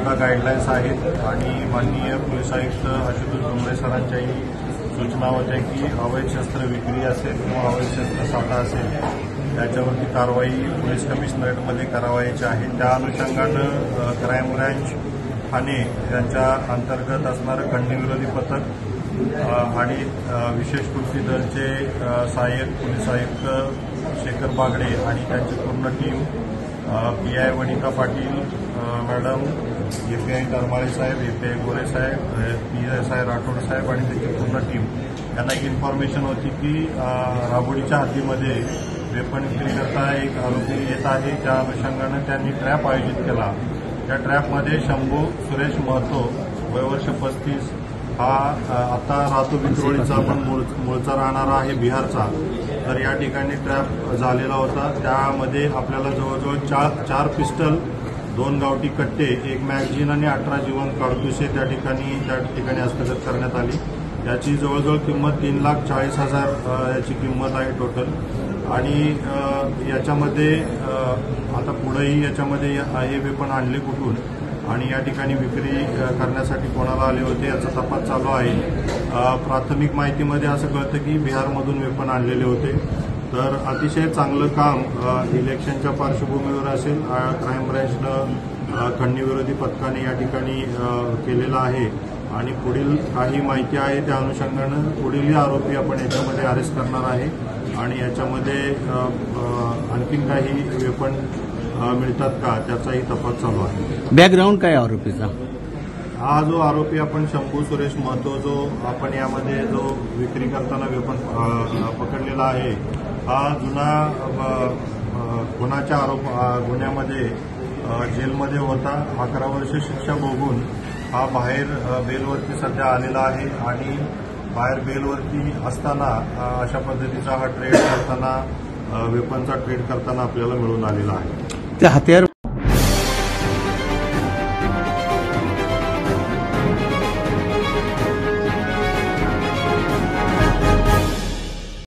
सुद्धा गाईडलाईन्स आहेत आणि माननीय पोलीस आयुक्त आशुतोष डोंगरे सरांच्याही सूचना होत्या की अवैध शस्त्र विक्री असेल किंवा अवैध शस्त्र साठा असेल त्याच्यावरती कारवाई पोलीस कमिशनरेटमध्ये करावायची आहे। त्या अनुषंगानं क्राईम ब्रँच ठाणे यांच्या अंतर्गत असणारं खंडणीविरोधी पथक आणि विशेष कृती दलचे सहाय्यक पोलीस आयुक्त शेखर बागडे आणि त्यांची पूर्ण team PI Vanita Patil madam, API Karmale साहेब, एपीआय गोरे साहेब, पीएसआय राठोड साहेब आणि त्यांची पूर्ण टीम यांना एक इन्फॉर्मेशन होती की राबोडीच्या हद्दीमध्ये वेपन विक्री करता एक आरोपी येत आहे। त्या अनुषंगानं त्यांनी ट्रॅप आयोजित केला। त्या ट्रॅपमध्ये शंभू सुरेश महतो वयवर्ष 35 हा आता राहतो विक्रोळीचा पण मूळचा राहणारा आहे बिहारचा। तर या ठिकाणी ट्रॅप झालेला होता। त्यामध्ये आपल्याला जवळजवळ 4 पिस्टल, 2 गावठी कट्टे, 1 मॅगझिन आणि 18 जिवंत काडतुसे त्या ठिकाणी हस्तगत करण्यात आली। याची जवळजवळ किंमत 3,40,000 याची किंमत आहे टोटल। आणि याच्यामध्ये आता पुढेही याच्यामध्ये हे वेपन आणले कुठून आणि या ठिकाणी विक्री करण्यासाठी कोणाला आले होते याचा तपास चालू आहे। प्राथमिक माहितीमध्ये असं कळतं की बिहारमधून वेपन आणलेले होते। तर अतिशय चांगलं काम इलेक्शनच्या पार्श्वभूमीवर असेल क्राईम ब्रँचनं खंडणीविरोधी पथकाने या ठिकाणी केलेलं आहे आणि पुढील काही माहिती आहे त्या अनुषंगानं पुढील आरोपी आपण याच्यामध्ये अरेस्ट करणार आहे आणि याच्यामध्ये आणखीन काही वेपन मिळतात का त्याचाही तपास चालू आहे। बॅकग्राऊंड काय आरोपीचा? हा जो आरोपी आपण शंभू सुरेश महतो जो आपण यामध्ये जो विक्री करताना वेपन पकडलेला आहे हा जुना खुनाच्या गुन्ह्यामध्ये जेलमध्ये होता। 11 वर्ष शिक्षा भोगून हा बाहेर बेलवरती सध्या आलेला आहे आणि बाहेर बेलवरती असताना अशा पद्धतीचा हा ट्रेड करताना वेपनचा ट्रेड करताना आपल्याला मिळून आलेला आहे। ते हत्यार